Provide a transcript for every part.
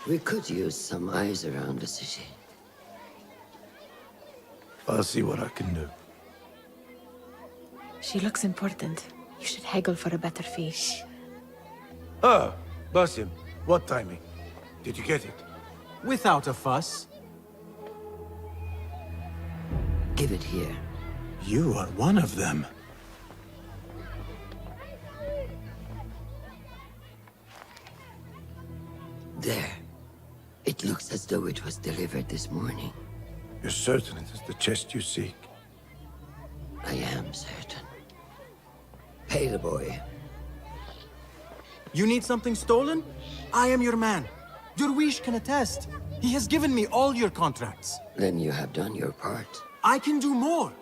We could use some eyes around the city. I'll see what I can do. She looks important. You should haggle for a better fee. Ah, Basim, what timing? Did you get it? Without a fuss. Give it here. You are one of them. There. It looks as though it was delivered this morning. You're certain it is the chest you seek? I am certain. Pay the boy. You need something stolen? I am your man. Durwish can attest. He has given me all your contracts. Then you have done your part. I can do more.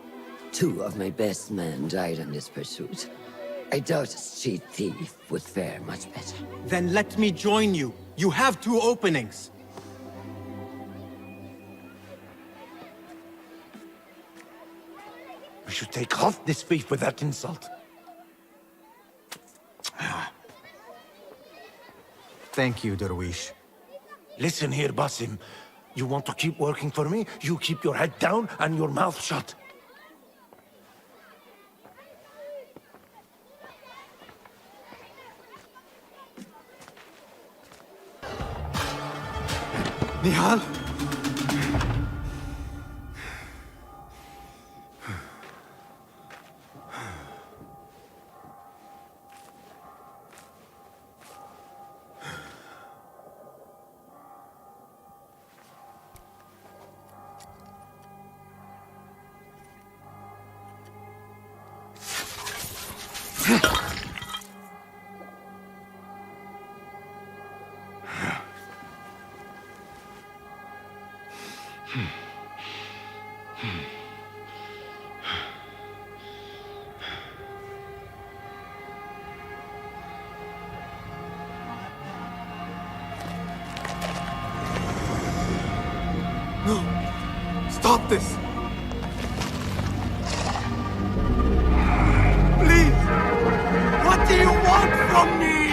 2 of my best men died in this pursuit. I doubt a street thief would fare much better. Then let me join you. You have 2 openings. We should take half this beef with that insult. Thank you, Durwish. Listen here, Basim. You want to keep working for me? You keep your head down and your mouth shut. Nihal? No! Stop this! Please! What do you want from me?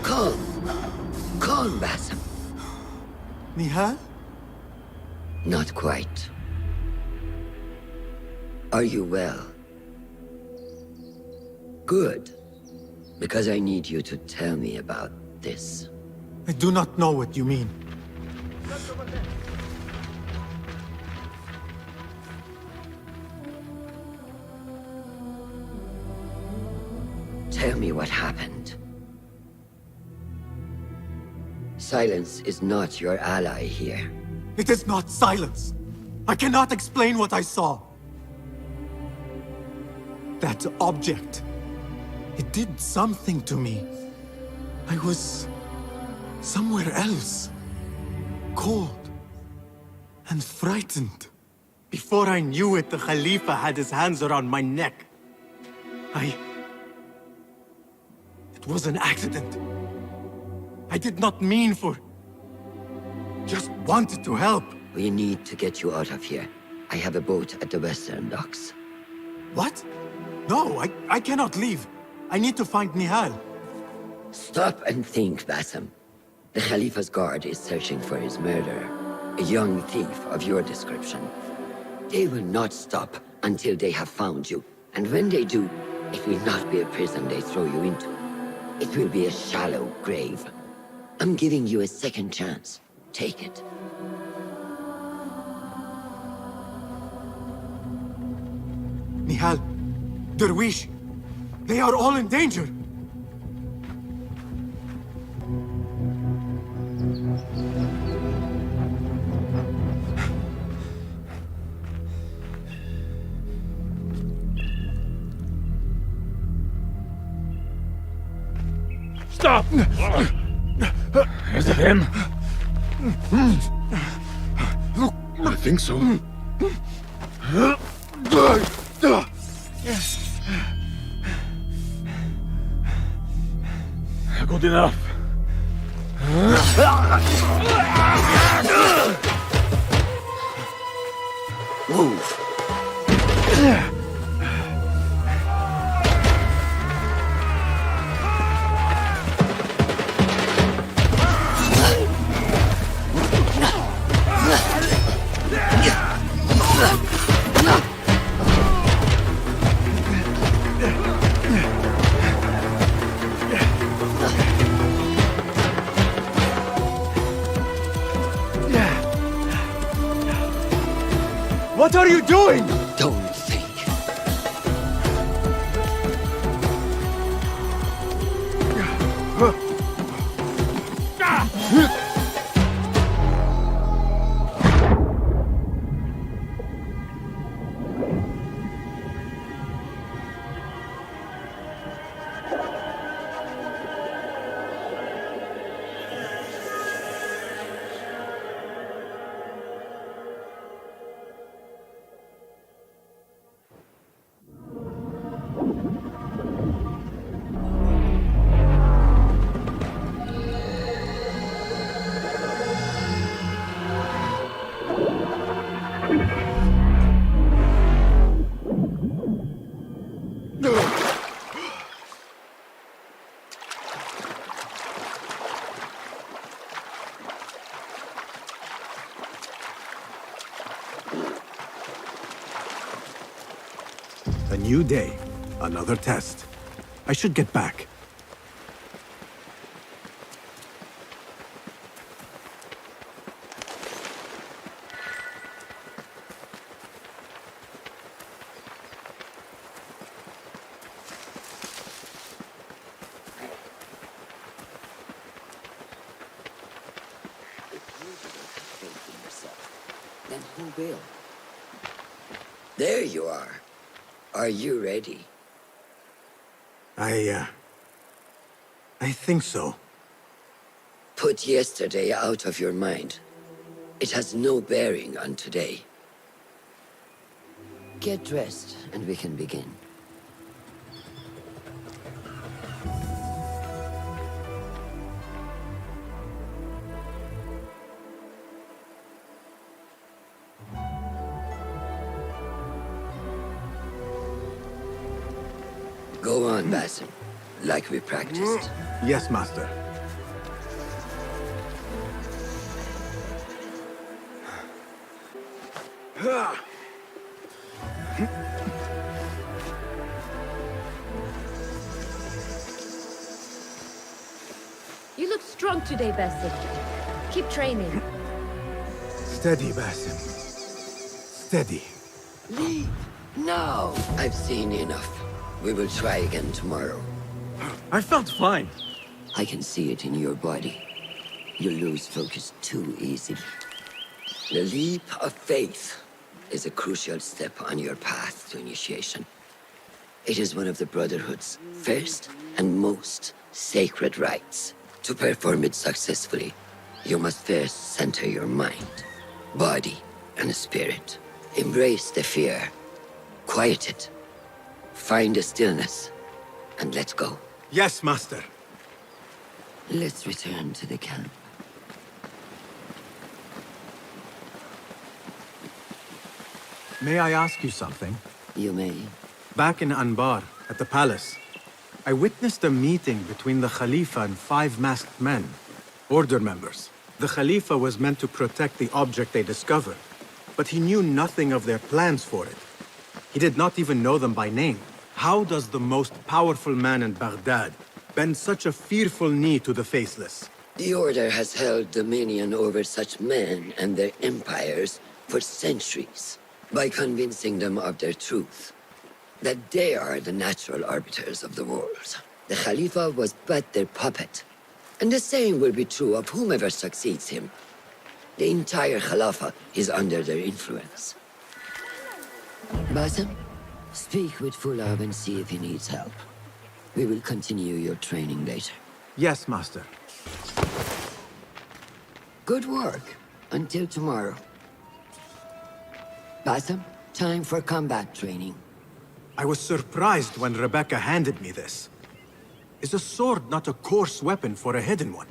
Calm. Calm, Basim. Nihal? Not quite. Are you well? Good. Because I need you to tell me about this. I do not know what you mean. Tell me what happened. Silence is not your ally here. It is not silence. I cannot explain what I saw. That object. It did something to me. I was somewhere else. Cold and frightened. Before I knew it, the Khalifa had his hands around my neck. It was an accident. I did not mean for... Just wanted to help. We need to get you out of here. I have a boat at the western docks. What? No, I cannot leave. I need to find Nihal. Stop and think, Basim. The Khalifa's guard is searching for his murderer, a young thief of your description. They will not stop until they have found you. And when they do, it will not be a prison they throw you into. It will be a shallow grave. I'm giving you a second chance. Take it. Nihal, Durwish, they are all in danger. Stop! Is it him? I think so. Good enough. Move. What are you doing? Don't think. A new day, another test. I should get back. If you do not have faith in yourself, then who will? There you are. Are you ready? I think so. Put yesterday out of your mind. It has no bearing on today. Get dressed, and we can begin. Go on, Basim, like we practiced. Yes, Master. You look strong today, Basim. Keep training. Steady, Basim. Steady. Leave now. I've seen enough. We will try again tomorrow. I felt fine. I can see it in your body. You lose focus too easily. The leap of faith is a crucial step on your path to initiation. It is one of the Brotherhood's first and most sacred rites. To perform it successfully, you must first center your mind, body, and spirit. Embrace the fear. Quiet it. Find a stillness, and let go. Yes, Master. Let's return to the camp. May I ask you something? You may. Back in Anbar, at the palace, I witnessed a meeting between the Khalifa and 5 masked men, Order members. The Khalifa was meant to protect the object they discovered, but he knew nothing of their plans for it. He did not even know them by name. How does the most powerful man in Baghdad bend such a fearful knee to the faceless? The Order has held dominion over such men and their empires for centuries by convincing them of their truth, that they are the natural arbiters of the world. The Khalifa was but their puppet, and the same will be true of whomever succeeds him. The entire Khalifa is under their influence. Basim, speak with Fulab and see if he needs help. We will continue your training later. Yes, Master. Good work. Until tomorrow. Basim, time for combat training. I was surprised when Rebecca handed me this. Is a sword not a coarse weapon for a hidden one?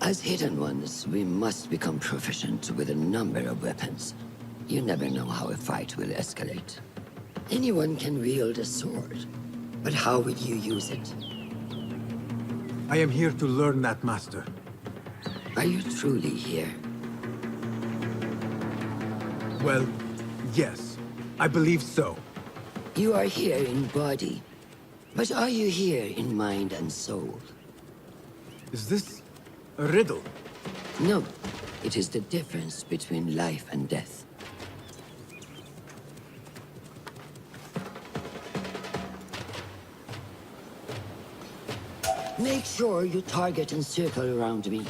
As hidden ones, we must become proficient with a number of weapons. You never know how a fight will escalate. Anyone can wield a sword, but how will you use it? I am here to learn that, Master. Are you truly here? Well, yes. I believe so. You are here in body, but are you here in mind and soul? Is this a riddle? No, it is the difference between life and death. Make sure you target and circle around me.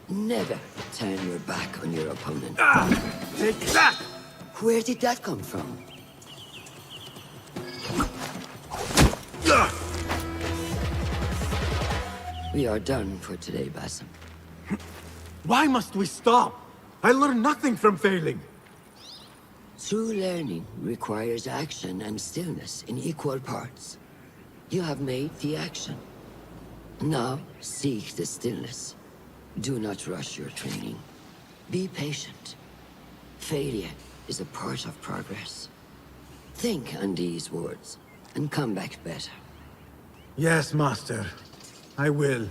Never turn your back on your opponent. Take that! Where did that come from? We are done for today, Basim. Why must we stop? I learned nothing from failing. True learning requires action and stillness in equal parts. You have made the action. Now, seek the stillness. Do not rush your training. Be patient. Failure is a part of progress. Think on these words, and come back better. Yes, Master. I will.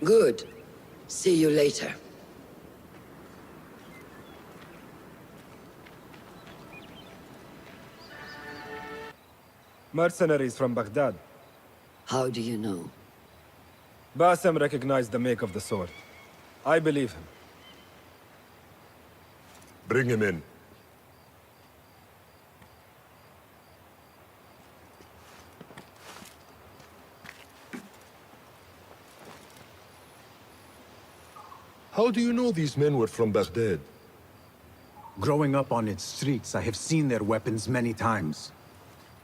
Good. See you later. Mercenaries from Baghdad. How do you know? Basim recognized the make of the sword. I believe him. Bring him in. How do you know these men were from Baghdad? Growing up on its streets, I have seen their weapons many times.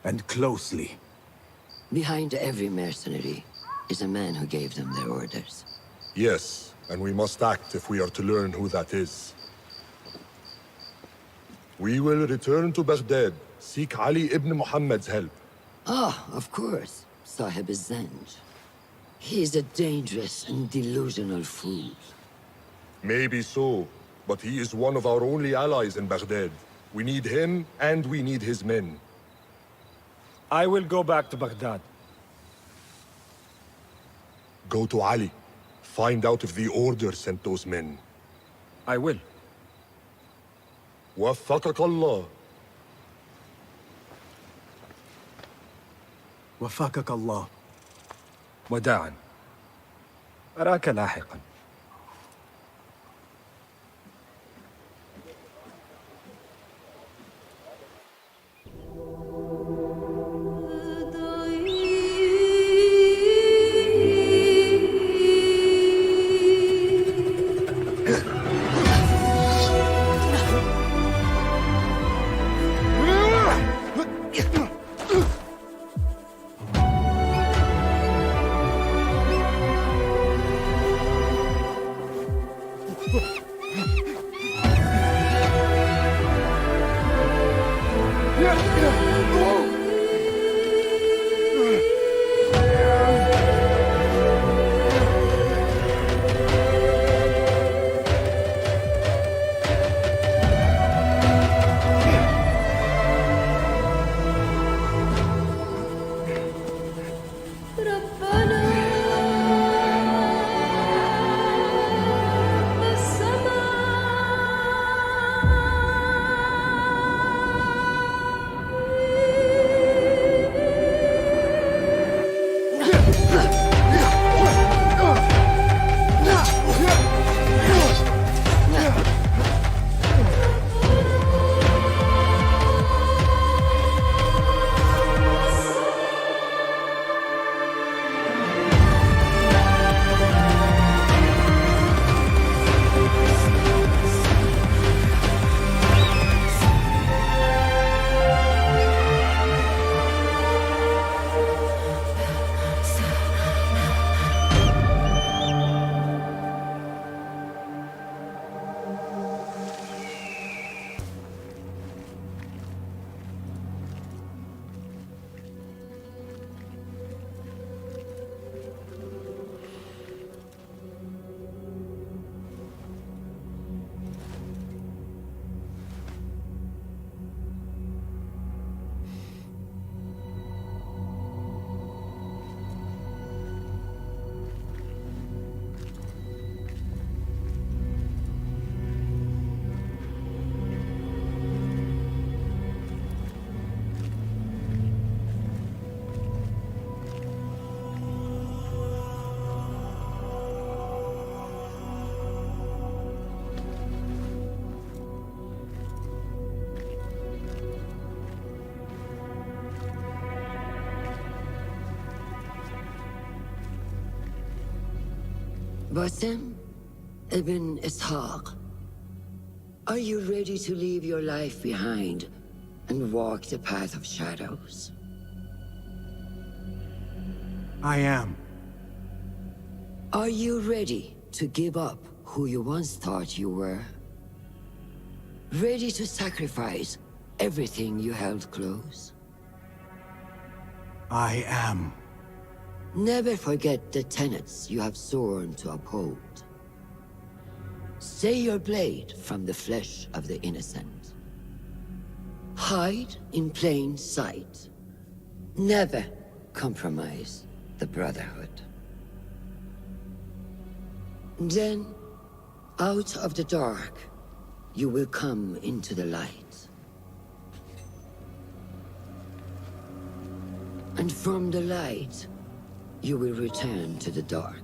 And closely. Behind every mercenary is a man who gave them their orders. Yes, and we must act if we are to learn who that is. We will return to Baghdad, seek Ali ibn Muhammad's help. Ah, of course. Sahib is Zanj. He is a dangerous and delusional fool. Maybe so, but he is one of our only allies in Baghdad. We need him, and we need his men. I will go back to Baghdad. Go to Ali. Find out if the Order sent those men. I will. وفقك الله. وفقك الله. وداعا. أراك لاحقا. Basim ibn Ishaq, are you ready to leave your life behind and walk the path of shadows? I am. Are you ready to give up who you once thought you were? Ready to sacrifice everything you held close? I am. Never forget the tenets you have sworn to uphold. Stay your blade from the flesh of the innocent. Hide in plain sight. Never compromise the Brotherhood. Then, out of the dark, you will come into the light. And from the light, you will return to the dark.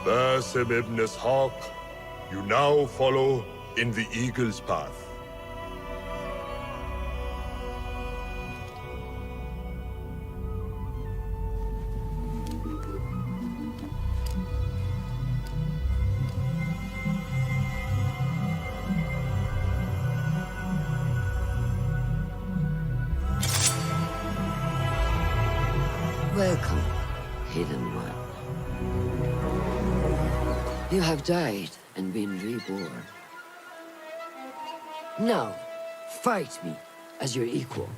Basim ibn Ishaq, you now follow in the Eagle's path. Welcome, Hidden One. You have died and been reborn. Now, fight me as your equal.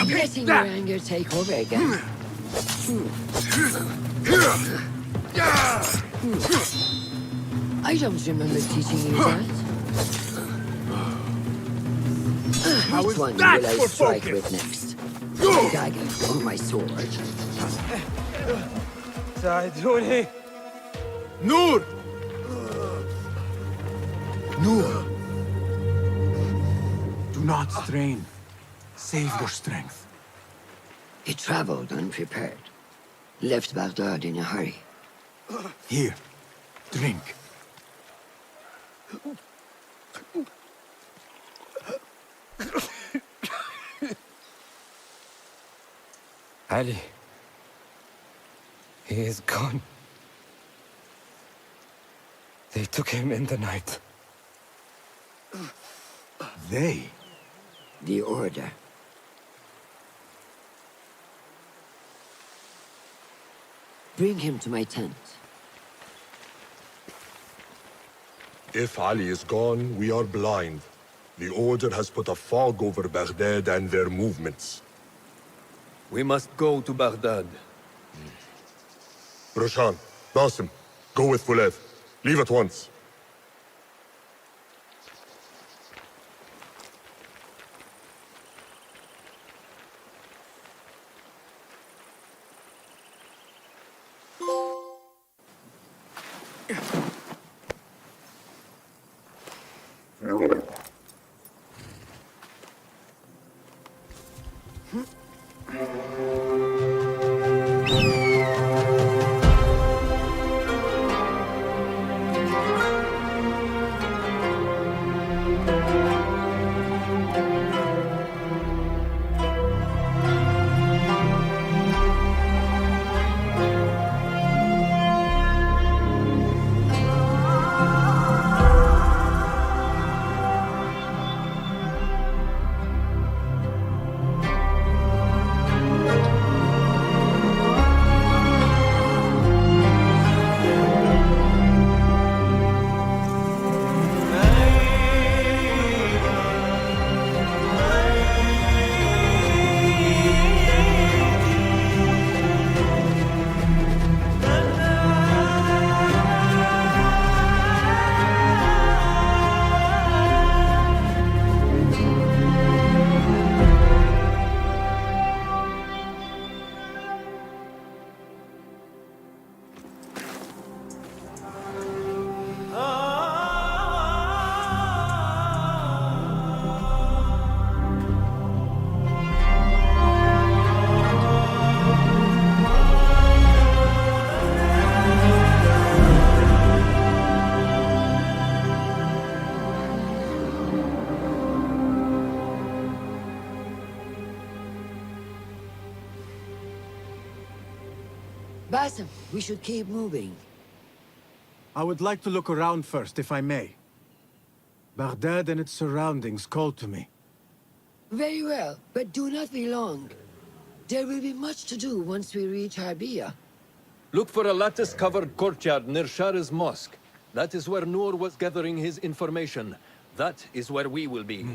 Letting your anger take over again. I don't remember teaching you that. Which one will I strike with next? My dagger or my sword? ساعدوني. Noor! Noor! Do not strain. Save your strength. He traveled unprepared. Left Baghdad in a hurry. Here, drink. Ali. He is gone. They took him in the night. They? The Order. Bring him to my tent. If Ali is gone, we are blind. The Order has put a fog over Baghdad and their movements. We must go to Baghdad. Roshan, Basim, go with Fulev. Leave at once. Basim, we should keep moving. I would like to look around first, if I may. Baghdad and its surroundings call to me. Very well, but do not be long. There will be much to do once we reach Harbiya. Look for a lattice-covered courtyard near Shah's mosque. That is where Noor was gathering his information. That is where we will be.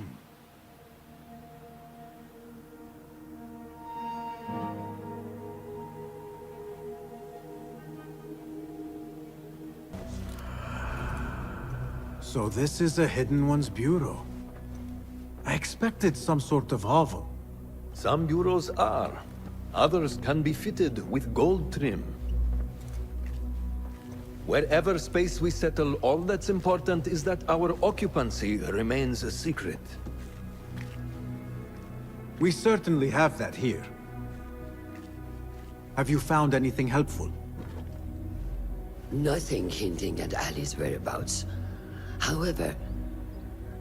So this is a Hidden One's bureau. I expected some sort of hovel. Some bureaus are. Others can be fitted with gold trim. Wherever space we settle, all that's important is that our occupancy remains a secret. We certainly have that here. Have you found anything helpful? Nothing hinting at Ali's whereabouts. However,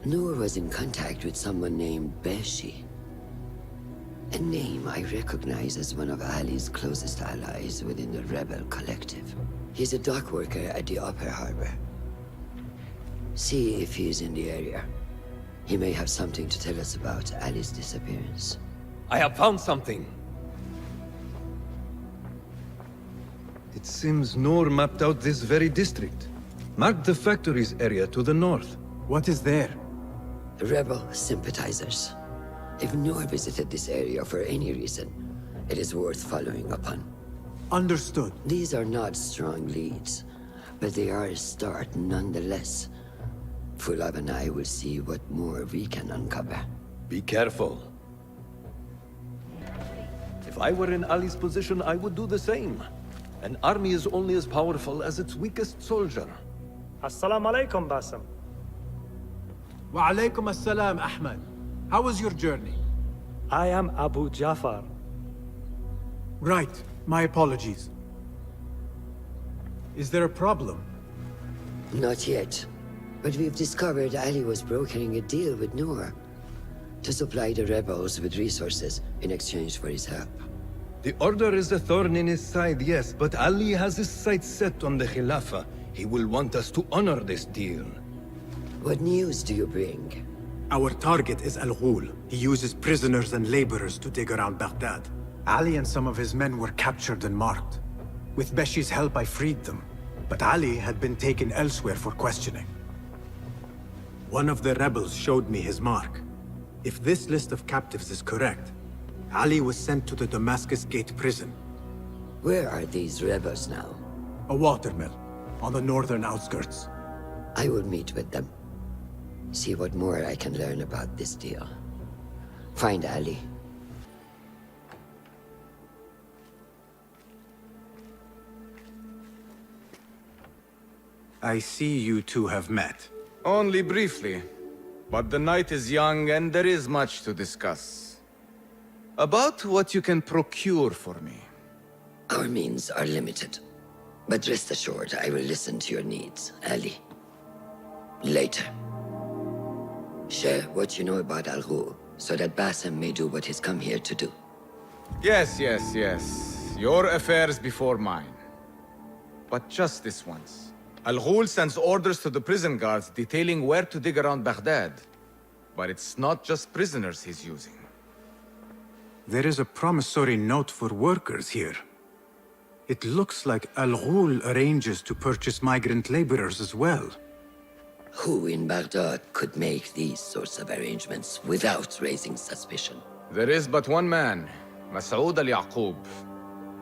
Noor was in contact with someone named Beshi. A name I recognize as one of Ali's closest allies within the rebel collective. He's a dock worker at the Upper Harbor. See if he's in the area. He may have something to tell us about Ali's disappearance. I have found something. It seems Noor mapped out this very district. Marked the factories area to the north. What is there? Rebel sympathizers. If Noor visited this area for any reason, it is worth following upon. Understood. These are not strong leads, but they are a start nonetheless. Fulab and I will see what more we can uncover. Be careful. If I were in Ali's position, I would do the same. An army is only as powerful as its weakest soldier. Assalamu alaikum, Basim. Wa alaykum assalam, Ahmed. How was your journey? I am Abu Jafar. Right. My apologies. Is there a problem? Not yet. But we've discovered Ali was brokering a deal with Noor to supply the rebels with resources in exchange for his help. The Order is a thorn in his side, yes, but Ali has his sights set on the Khilafah. He will want us to honor this deal. What news do you bring? Our target is Al Ghul. He uses prisoners and laborers to dig around Baghdad. Ali and some of his men were captured and marked. With Beshi's help, I freed them. But Ali had been taken elsewhere for questioning. One of the rebels showed me his mark. If this list of captives is correct, Ali was sent to the Damascus Gate prison. Where are these rebels now? A watermill, on the northern outskirts. I will meet with them. See what more I can learn about this deal. Find Ali. I see you two have met. Only briefly. But the night is young and there is much to discuss. About what you can procure for me. Our means are limited. But rest assured, I will listen to your needs, Ali. Later. Share what you know about Al Ghul, so that Basim may do what he's come here to do. Yes. Your affairs before mine. But just this once. Al Ghul sends orders to the prison guards detailing where to dig around Baghdad. But it's not just prisoners he's using. There is a promissory note for workers here. It looks like Al Ghul arranges to purchase migrant laborers as well. Who in Baghdad could make these sorts of arrangements without raising suspicion? There is but one man, Masoud al-Yaqub.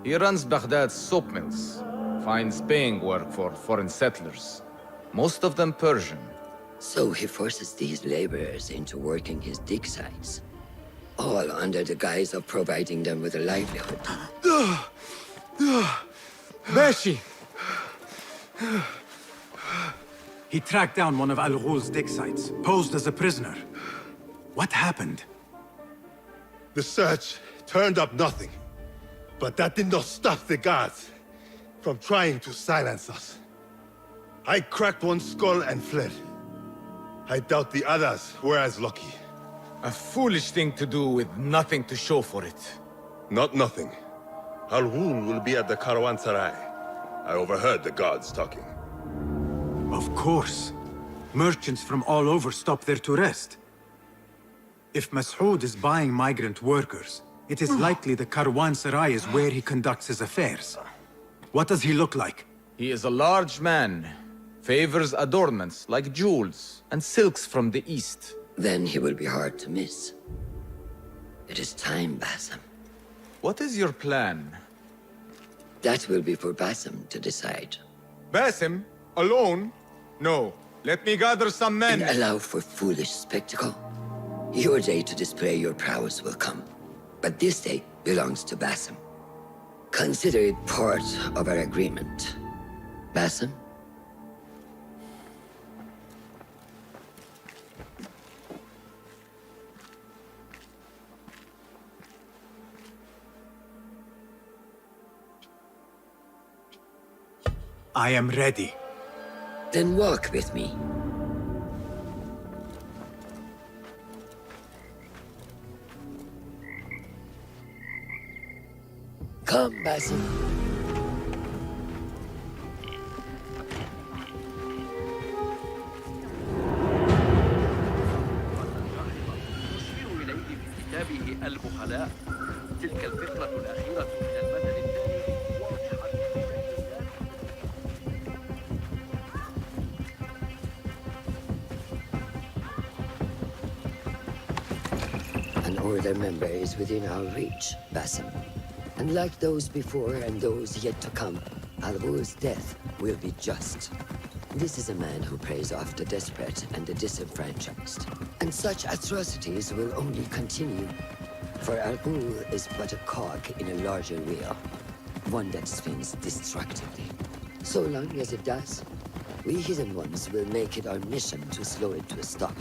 He runs Baghdad's soap mills, finds paying work for foreign settlers, most of them Persian. So he forces these laborers into working his dig sites, all under the guise of providing them with a livelihood. Beshi! He tracked down one of Al Ghul's dig sites, posed as a prisoner. What happened? The search turned up nothing. But that did not stop the guards from trying to silence us. I cracked one skull and fled. I doubt the others were as lucky. A foolish thing to do with nothing to show for it. Not nothing. Al-Ghul will be at the Caravanserai. I overheard the guards talking. Of course. Merchants from all over stop there to rest. If Mas'ud is buying migrant workers, it is likely the Caravanserai is where he conducts his affairs. What does he look like? He is a large man. Favors adornments like jewels and silks from the east. Then he will be hard to miss. It is time, Basim. What is your plan? That will be for Basim to decide. Basim? Alone? No. Let me gather some men. And allow for foolish spectacle. Your day to display your prowess will come. But this day belongs to Basim. Consider it part of our agreement. Basim? I am ready. Then walk with me. Come, Basim. البخلاء تلك الفكرة الأخيرة من المثل الثاني واضحة. An Order member is within our reach, Basim. And like those before and those yet to come, Al-Ghul's death will be just. This is a man who preys off the desperate and the disenfranchised. And such atrocities will only continue. For Al-Ghul is but a cog in a larger wheel, one that spins destructively. So long as it does, we Hidden Ones will make it our mission to slow it to a stop.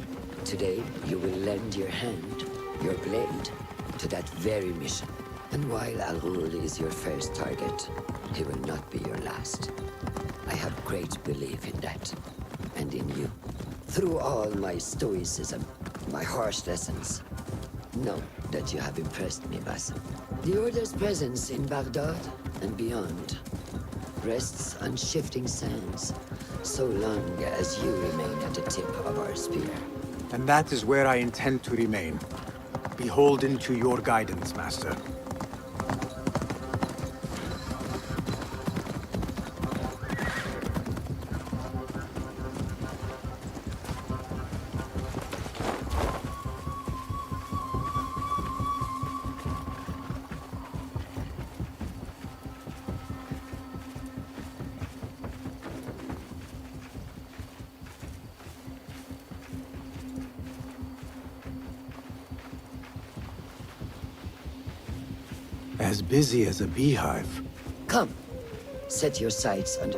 Today, you will lend your hand, your blade, to that very mission. And while Al-Ghul is your first target, he will not be your last. I have great belief in that, and in you. Through all my stoicism, my harsh lessons, know that you have impressed me, Basim. The Order's presence in Baghdad and beyond rests on shifting sands, so long as you remain at the tip of our spear. And that is where I intend to remain. Beholden to your guidance, Master. As busy as a beehive. Come, set your sights under...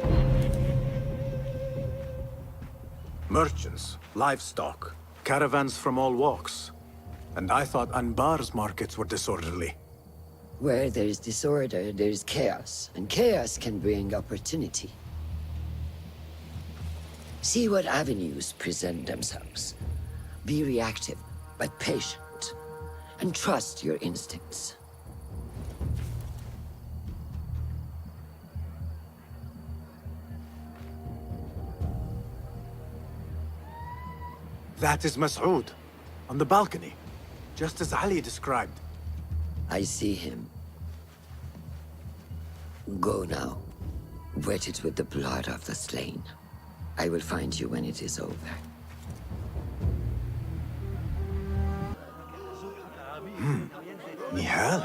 Merchants, livestock, caravans from all walks. And I thought Anbar's markets were disorderly. Where there is disorder, there is chaos, and chaos can bring opportunity. See what avenues present themselves. Be reactive, but patient, and trust your instincts. That is Mas'ud, on the balcony, just as Ali described. I see him. Go now. Wet it with the blood of the slain. I will find you when it is over. Nihal?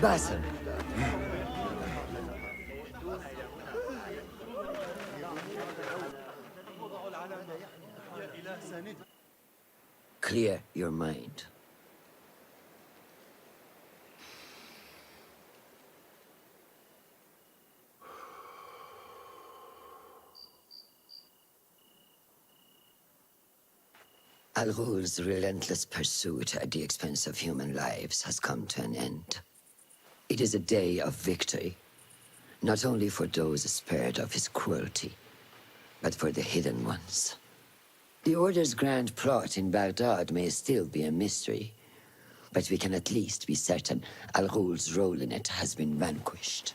Basim. Clear your mind. Al-Ghul's relentless pursuit at the expense of human lives has come to an end. It is a day of victory, not only for those spared of his cruelty, but for the Hidden Ones. The Order's grand plot in Baghdad may still be a mystery, but we can at least be certain Al Ghul's role in it has been vanquished.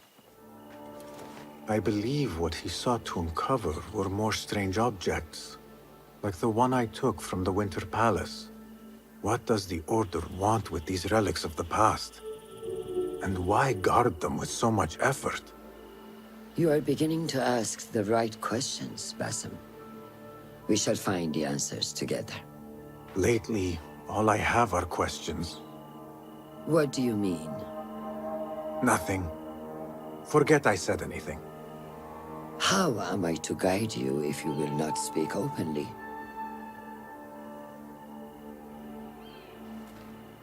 I believe what he sought to uncover were more strange objects, like the one I took from the Winter Palace. What does the Order want with these relics of the past? And why guard them with so much effort? You are beginning to ask the right questions, Basim. We shall find the answers together. Lately, all I have are questions. What do you mean? Nothing. Forget I said anything. How am I to guide you if you will not speak openly?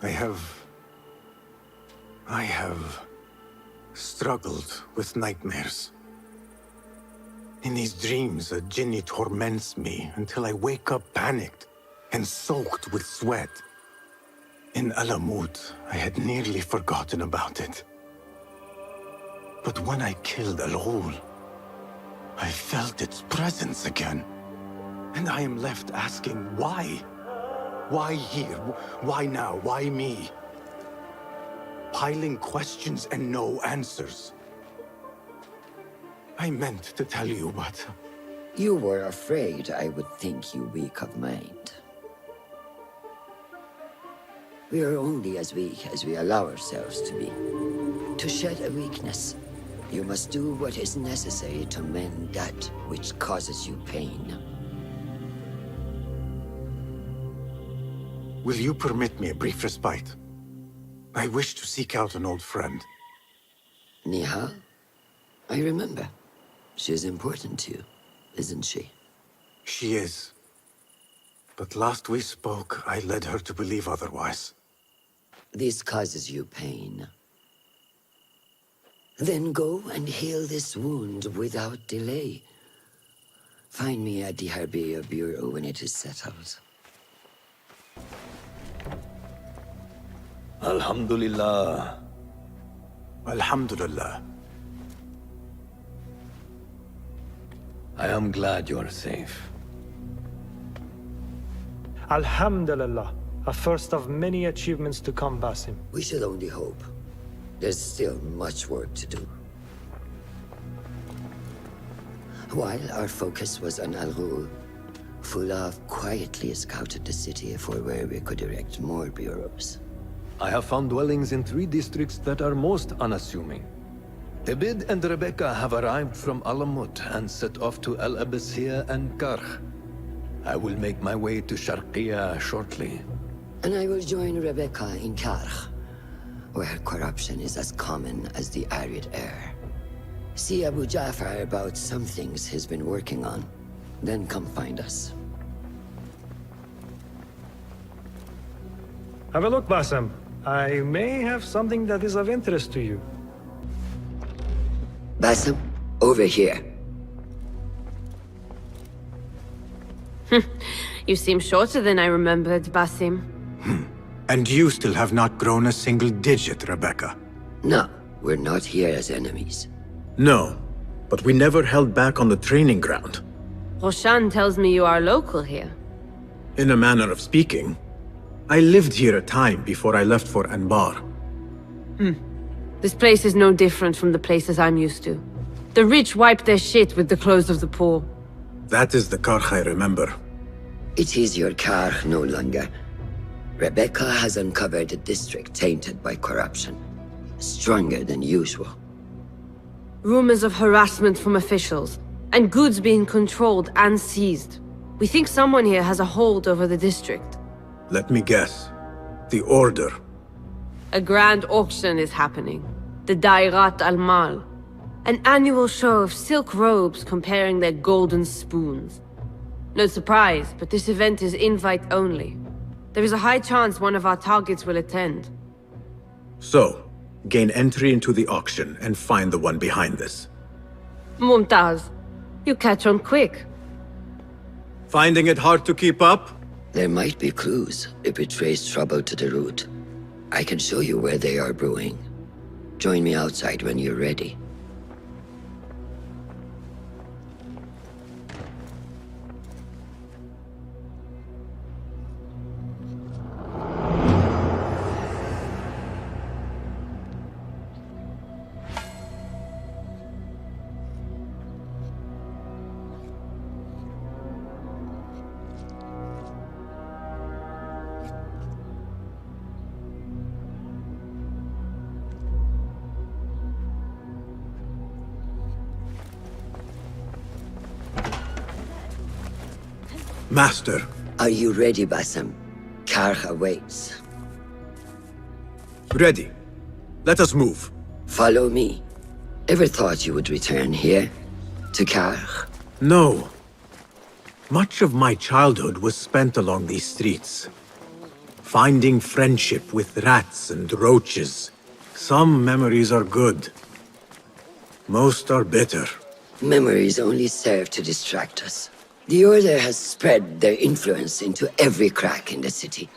I have struggled with nightmares. In these dreams, a Jinni torments me until I wake up panicked and soaked with sweat. In Alamut, I had nearly forgotten about it. But when I killed Al Ghul, I felt its presence again. And I am left asking why? Why here? Why now? Why me? Piling questions and no answers. I meant to tell you, but... You were afraid I would think you weak of mind. We are only as weak as we allow ourselves to be. To shed a weakness, you must do what is necessary to mend that which causes you pain. Will you permit me a brief respite? I wish to seek out an old friend. Niha? I remember. She is important to you, isn't she? She is. But last we spoke, I led her to believe otherwise. This causes you pain. Then go and heal this wound without delay. Find me at the Harbiya Bureau when it is settled. Alhamdulillah. Alhamdulillah. I am glad you're safe. Alhamdulillah. A first of many achievements to come, Basim. We should only hope. There's still much work to do. While our focus was on Al Ghul, Fulaf quietly scouted the city for where we could erect more bureaus. I have found dwellings in 3 districts that are most unassuming. Ibid and Rebecca have arrived from Alamut and set off to Al Abyssiya and Karh. I will make my way to Sharqiya shortly. And I will join Rebecca in Karh, where corruption is as common as the arid air. See Abu Ja'far about some things he's been working on. Then come find us. Have a look, Basim. I may have something that is of interest to you. Basim, over here. You seem shorter than I remembered, Basim. And you still have not grown a single digit, Rebecca. No, we're not here as enemies. No, but we never held back on the training ground. Roshan tells me you are local here. In a manner of speaking. I lived here a time before I left for Anbar. This place is no different from the places I'm used to. The rich wipe their shit with the clothes of the poor. That is the Karkh I remember. It is your Karh no longer. Rebecca has uncovered a district tainted by corruption. Stronger than usual. Rumors of harassment from officials, and goods being controlled and seized. We think someone here has a hold over the district. Let me guess. The Order. A grand auction is happening. The Dairat al-Mal. An annual show of silk robes comparing their golden spoons. No surprise, but this event is invite only. There is a high chance one of our targets will attend. So, gain entry into the auction and find the one behind this. Mumtaz, you catch on quick. Finding it hard to keep up? There might be clues if we trace trouble to the root. I can show you where they are brewing. Join me outside when you're ready. Master. Are you ready, Basim? Karkh awaits. Ready. Let us move. Follow me. Ever thought you would return here? To Karkh? No. Much of my childhood was spent along these streets. Finding friendship with rats and roaches. Some memories are good. Most are bitter. Memories only serve to distract us. The Order has spread their influence into every crack in the city,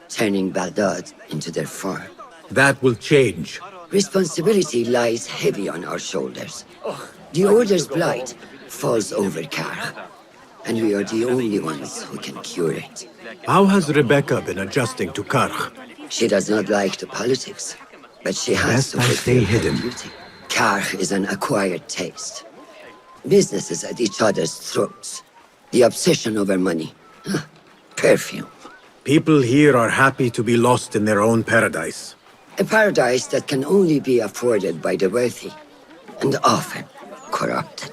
turning Baghdad into their farm. That will change. Responsibility lies heavy on our shoulders. The Order's blight falls over Karkh, and we are the only ones who can cure it. How has Rebecca been adjusting to Karkh? She does not like the politics, but she has Best to I stay fulfill her hidden. duty. Karkh is an acquired taste. Businesses at each other's throats. The obsession over money. Perfume. People here are happy to be lost in their own paradise. A paradise that can only be afforded by the wealthy, and often corrupted.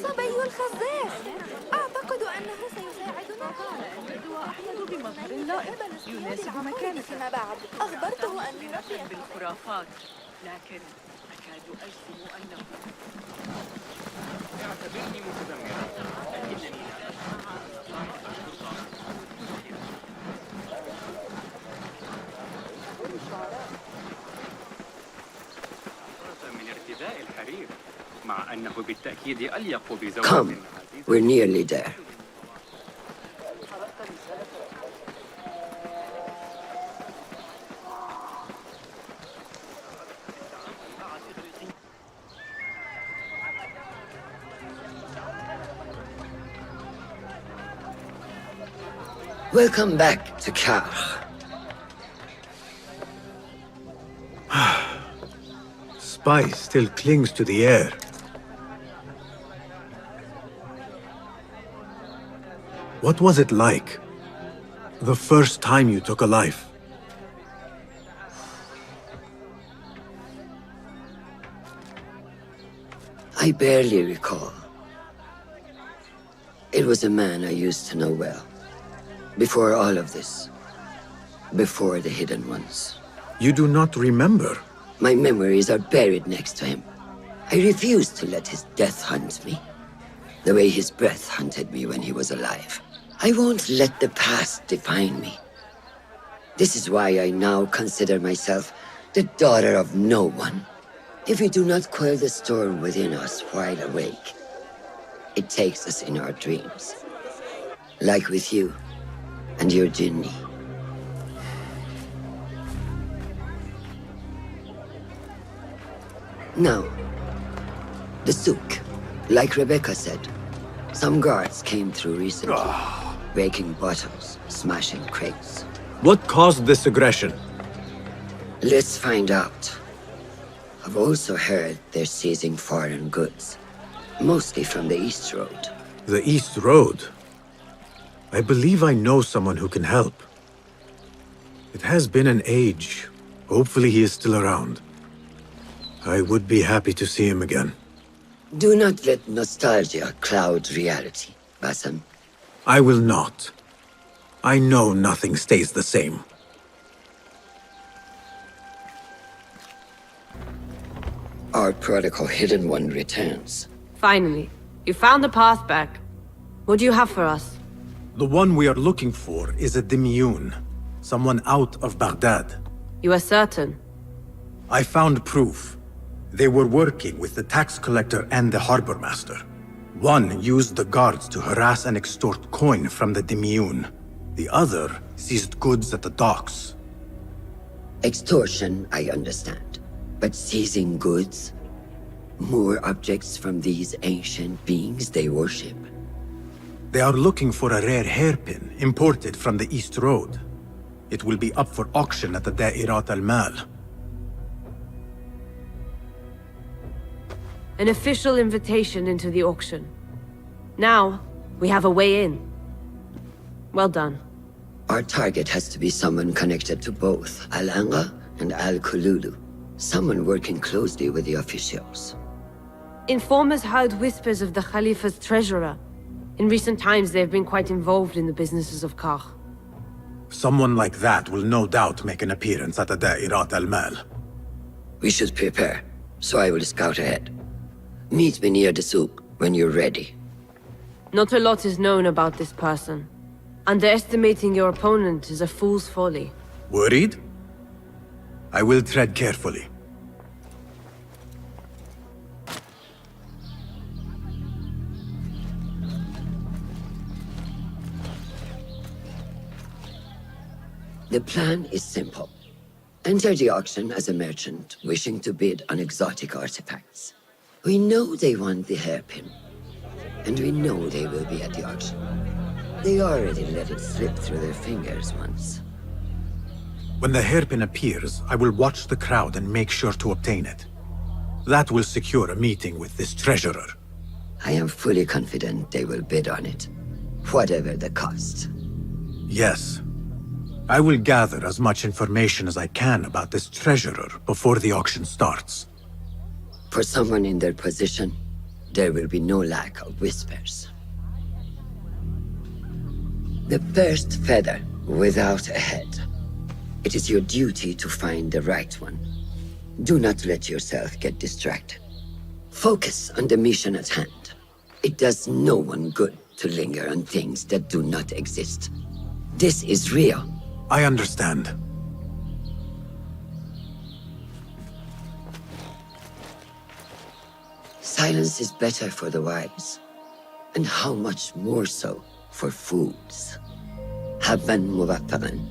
صبي الخزاف أعتقد أنه سيساعدنا وأحيط بمظهر لائق يناسب مكانك فيما بعد أخبرته أن يربي بالخرافات لكن أكاد أجزم أنه اعتبرني متذمرا لكنني من ارتداء الحرير مع أنه بالتأكيد أليق بزوجة Come, we're nearly there. Welcome back to Karkh. Spice still clings to the air. What was it like? The first time you took a life? I barely recall. It was a man I used to know well. Before all of this. Before the Hidden Ones. You do not remember? My memories are buried next to him. I refuse to let his death hunt me. The way his breath hunted me when he was alive. I won't let the past define me. This is why I now consider myself the daughter of no one. If we do not quell the storm within us while awake, it takes us in our dreams. Like with you and your Jinni. Now, the souk, like Rebecca said, some guards came through recently, breaking bottles, smashing crates. What caused this aggression? Let's find out. I've also heard they're seizing foreign goods, mostly from the East Road. The East Road? I believe I know someone who can help. It has been an age. Hopefully he is still around. I would be happy to see him again. Do not let nostalgia cloud reality, Basim. I will not. I know nothing stays the same. Our prodigal Hidden One returns. Finally, you found the path back. What do you have for us? The one we are looking for is a Dimyun. Someone out of Baghdad. You are certain? I found proof. They were working with the tax collector and the harbor master. One used the guards to harass and extort coin from the Dimyun. The other seized goods at the docks. Extortion, I understand. But seizing goods? More objects from these ancient beings they worship? They are looking for a rare hairpin imported from the East Road. It will be up for auction at the Da'irat al-Mal. An official invitation into the auction. Now, we have a way in. Well done. Our target has to be someone connected to both Al-Anga and Al-Kululu. Someone working closely with the officials. Informers heard whispers of the Khalifa's treasurer. In recent times, they have been quite involved in the businesses of Karj. Someone like that will no doubt make an appearance at the Da'irat al-Mal. We should prepare, so I will scout ahead. Meet me near the souk when you're ready. Not a lot is known about this person. Underestimating your opponent is a fool's folly. Worried? I will tread carefully. The plan is simple. Enter the auction as a merchant wishing to bid on exotic artifacts. We know they want the hairpin, and we know they will be at the auction. They already let it slip through their fingers once. When the hairpin appears, I will watch the crowd and make sure to obtain it. That will secure a meeting with this treasurer. I am fully confident they will bid on it, whatever the cost. Yes. I will gather as much information as I can about this treasurer before the auction starts. For someone in their position, there will be no lack of whispers. The first feather without a head. It is your duty to find the right one. Do not let yourself get distracted. Focus on the mission at hand. It does no one good to linger on things that do not exist. This is real. I understand. Silence is better for the wise, and how much more so for fools. Habban mubattaqan.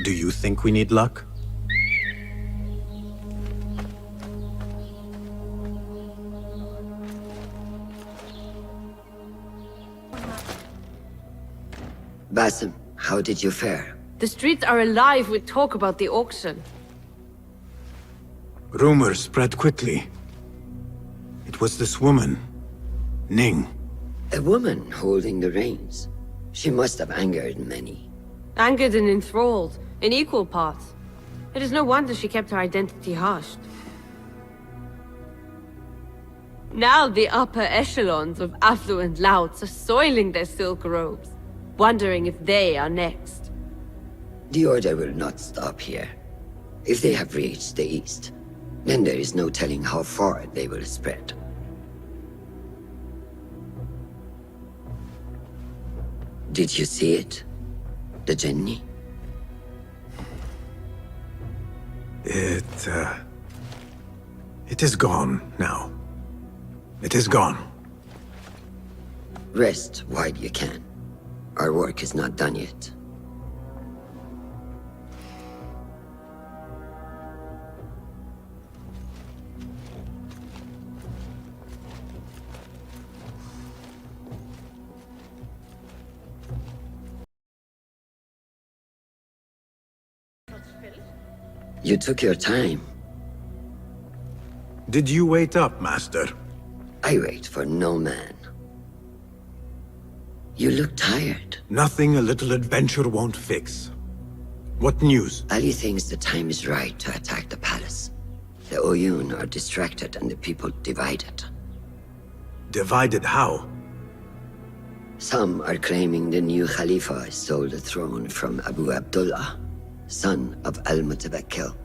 Do you think we need luck? Basim, how did you fare? The streets are alive with talk about the auction. Rumors spread quickly. It was this woman, Ning. A woman holding the reins. She must have angered many. Angered and enthralled, in equal parts. It is no wonder she kept her identity hushed. Now the upper echelons of affluent louts are soiling their silk robes, wondering if they are next. The Order will not stop here. If they have reached the east, then there is no telling how far they will spread. Did you see it? The Jinni? It is gone now. It is gone. Rest while you can. Our work is not done yet. You took your time. Did you wait up, Master? I wait for no man. You look tired. Nothing a little adventure won't fix. What news? Ali thinks the time is right to attack the palace. The Oyun are distracted and the people divided. Divided how? Some are claiming the new Khalifa stole the throne from Abu Abdullah, son of Al-Mutawakkil.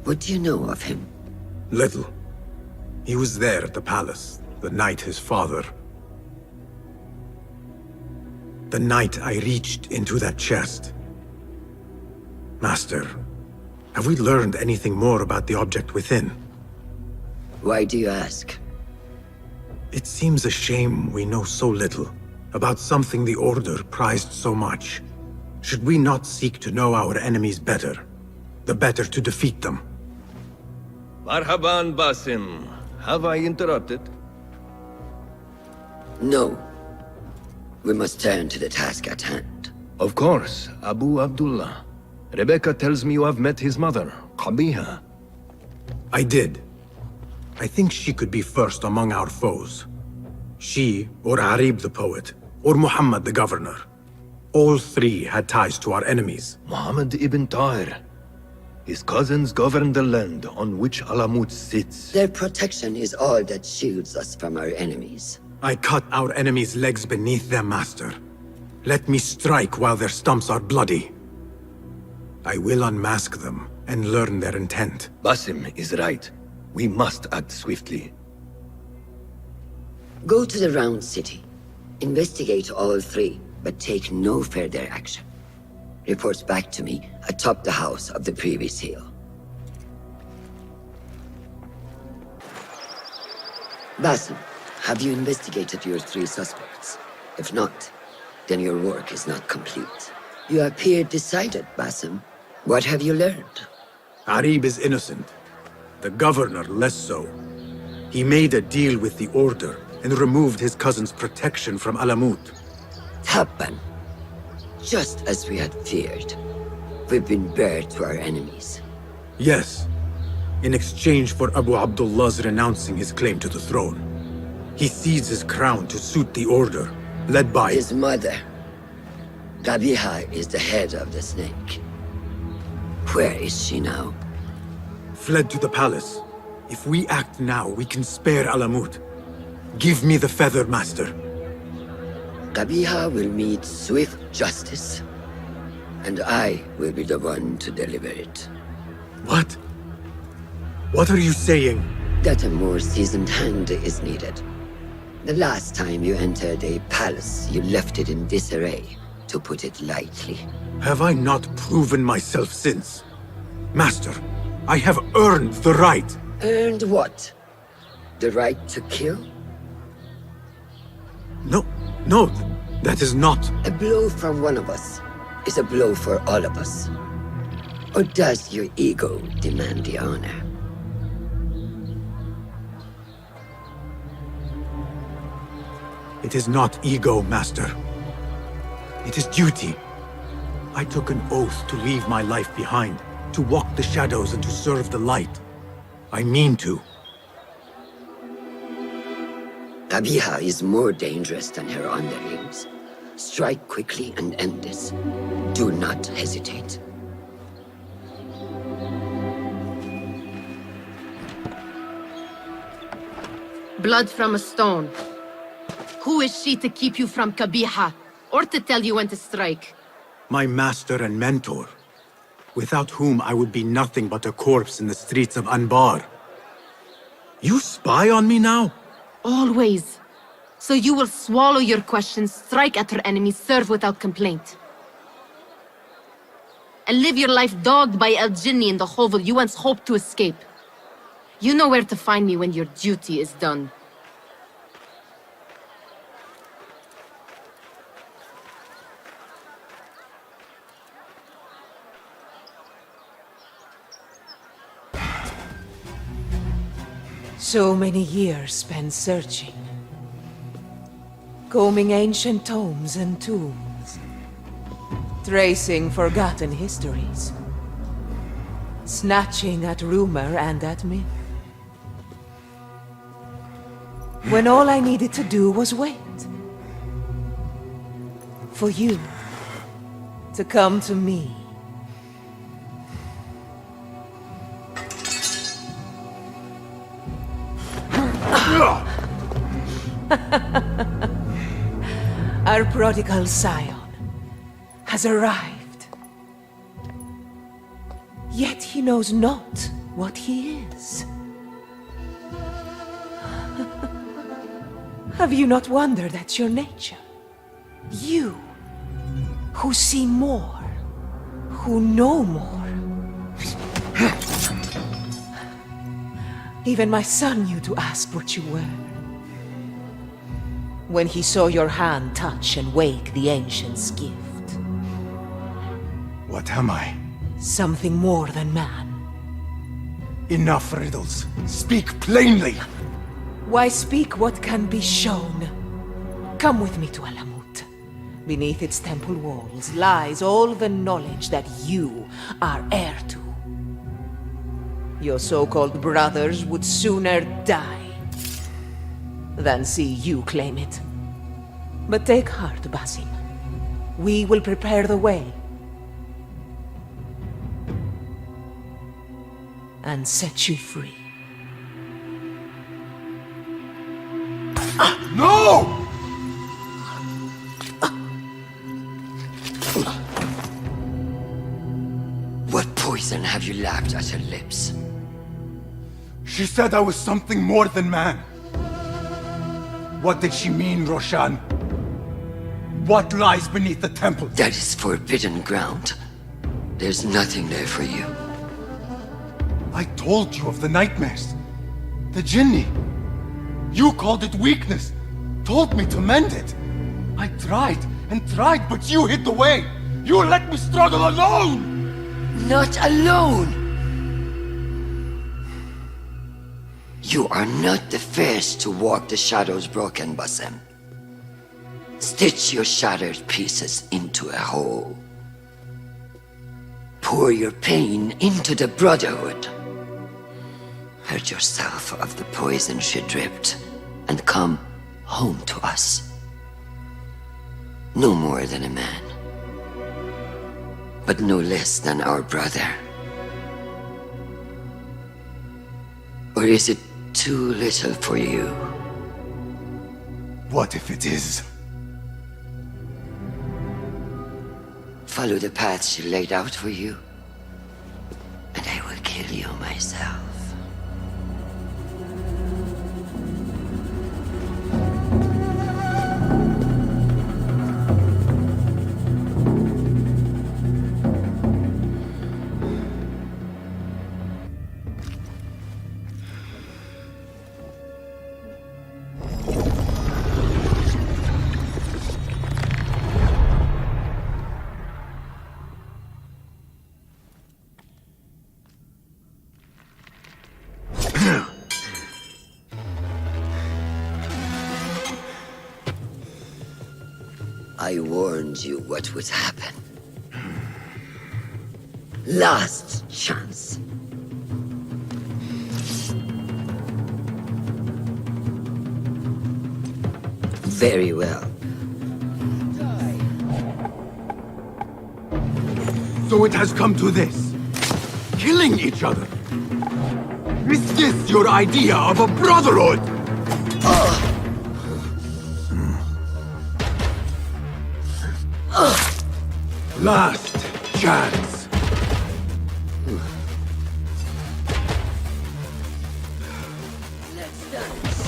What do you know of him? Little. He was there at the palace, the night his father... The night I reached into that chest. Master, have we learned anything more about the object within? Why do you ask? It seems a shame we know so little about something the Order prized so much. Should we not seek to know our enemies better, the better to defeat them? Marhaban, Basim. Have I interrupted? No. We must turn to the task at hand. Of course, Abu Abdullah. Rebecca tells me you have met his mother, Qabiha. I did. I think she could be first among our foes. She, or Arib the poet, or Muhammad the governor. All three had ties to our enemies. Muhammad ibn Tahir. His cousins govern the land on which Alamut sits. Their protection is all that shields us from our enemies. I cut our enemies' legs beneath them, Master. Let me strike while their stumps are bloody. I will unmask them and learn their intent. Basim is right. We must act swiftly. Go to the Round City. Investigate all three, but take no further action. Reports back to me atop the house of the previous hill. Basim, have you investigated your three suspects? If not, then your work is not complete. You appear decided, Basim. What have you learned? Arib is innocent. The governor less so. He made a deal with the Order and removed his cousin's protection from Alamut. Tabban. Just as we had feared. We've been bared to our enemies. Yes, in exchange for Abu Abdullah's renouncing his claim to the throne. He cedes his crown to suit the Order, led by his mother. Gabiha is the head of the snake. Where is she now? Fled to the palace. If we act now, we can spare Alamut. Give me the feather, Master. Gabiha will meet swift justice, and I will be the one to deliver it. What? What are you saying? That a more seasoned hand is needed. The last time you entered a palace, you left it in disarray, to put it lightly. Have I not proven myself since? Master, I have earned the right. Earned what? The right to kill? No, that is not. A blow from one of us is a blow for all of us. Or does your ego demand the honor? It is not ego, Master. It is duty. I took an oath to leave my life behind, to walk the shadows and to serve the light. I mean to. Gabiha is more dangerous than her underlings. Strike quickly and end this. Do not hesitate. Blood from a stone. Who is she to keep you from Kabiha, or to tell you when to strike? My master and mentor, without whom I would be nothing but a corpse in the streets of Anbar. You spy on me now? Always. So you will swallow your questions, strike at her enemies, serve without complaint. And live your life dogged by El Jinni in the hovel you once hoped to escape. You know where to find me when your duty is done. So many years spent searching. Combing ancient tomes and tombs. Tracing forgotten histories. Snatching at rumor and at myth. When all I needed to do was wait. For you to come to me. Our prodigal scion has arrived. Yet he knows not what he is. Have you not wondered at your nature? You, who see more, who know more. Even my son knew to ask what you were. When he saw your hand touch and wake the Ancient's gift. What am I? Something more than man. Enough riddles. Speak plainly! Why speak what can be shown? Come with me to Alamut. Beneath its temple walls lies all the knowledge that you are heir to. Your so-called brothers would sooner die than see you claim it. But take heart, Basim. We will prepare the way. And set you free. No! What poison have you lapped at her lips? She said I was something more than man. What did she mean, Roshan? What lies beneath the temple? That is forbidden ground. There's nothing there for you. I told you of the nightmares. The Jinni. You called it weakness. Told me to mend it. I tried and tried, but you hid the way. You let me struggle alone! Not alone! You are not the first to walk the shadows broken, Basim. Stitch your shattered pieces into a whole. Pour your pain into the Brotherhood. Hurt yourself of the poison she dripped, and come home to us. No more than a man, but no less than our brother. Or is it too little for you? What if it is? Follow the path she laid out for you, and I will kill you myself. I warned you what would happen. Last chance. Very well. So it has come to this. Killing each other. Is this your idea of a brotherhood? Last chance. Let's dance.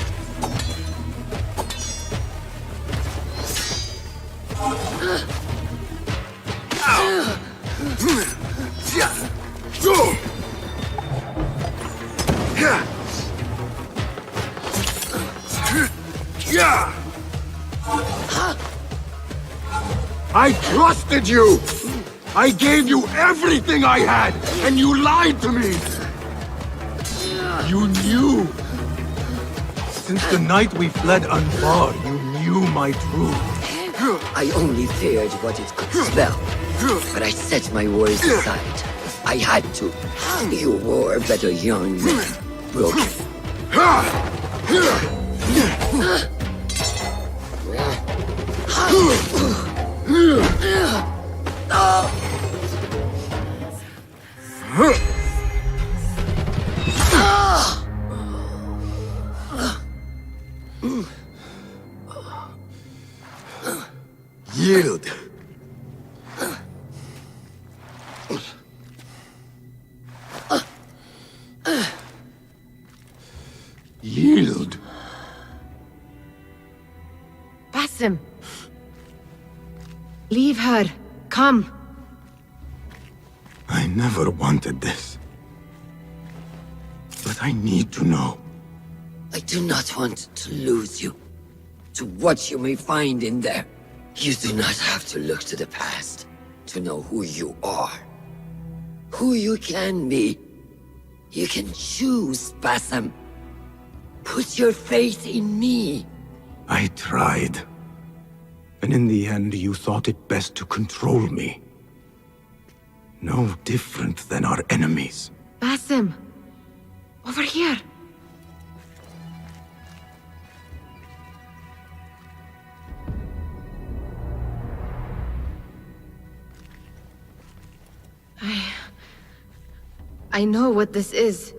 I trusted you! I gave you everything I had, and you lied to me! You knew! Since the night we fled Anbar, you knew my truth. I only feared what it could spell, but I set my worries aside. I had to. You were but a young man, broken. Yield. Yield. Basim. Leave her. Come. I never wanted this. But I need to know. I do not want to lose you to what you may find in there. You do not have to look to the past to know who you are, who you can be. You can choose, Basim. Put your faith in me. I tried. And in the end, you thought it best to control me. No different than our enemies. Basim. Over here. I know what this is.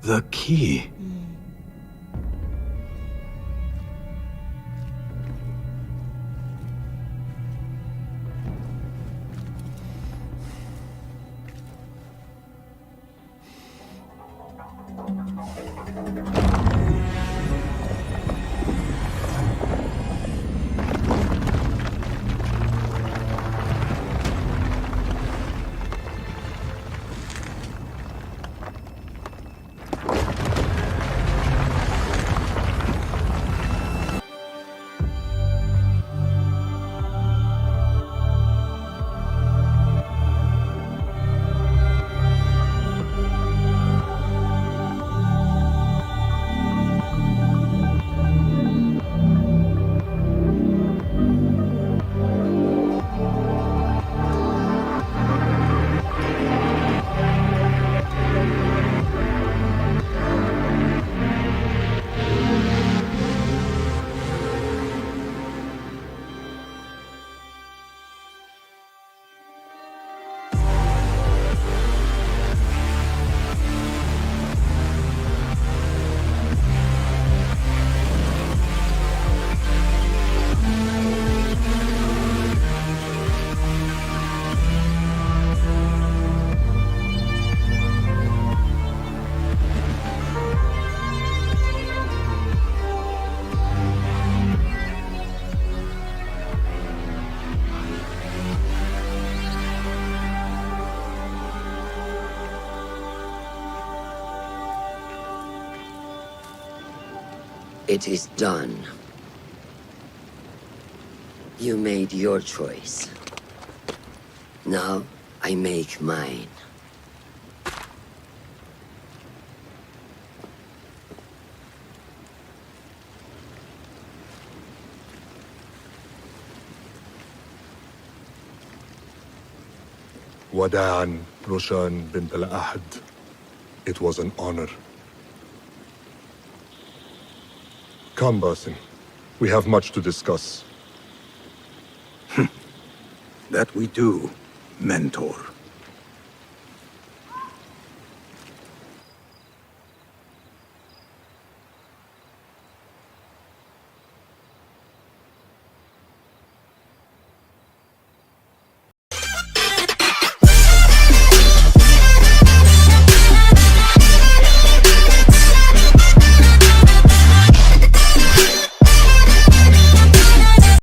The key. It is done. You made your choice. Now, I make mine. Wada'an, Roshan bint al-Ahad. It was an honor. Come, Basim. We have much to discuss. That we do, Mentor.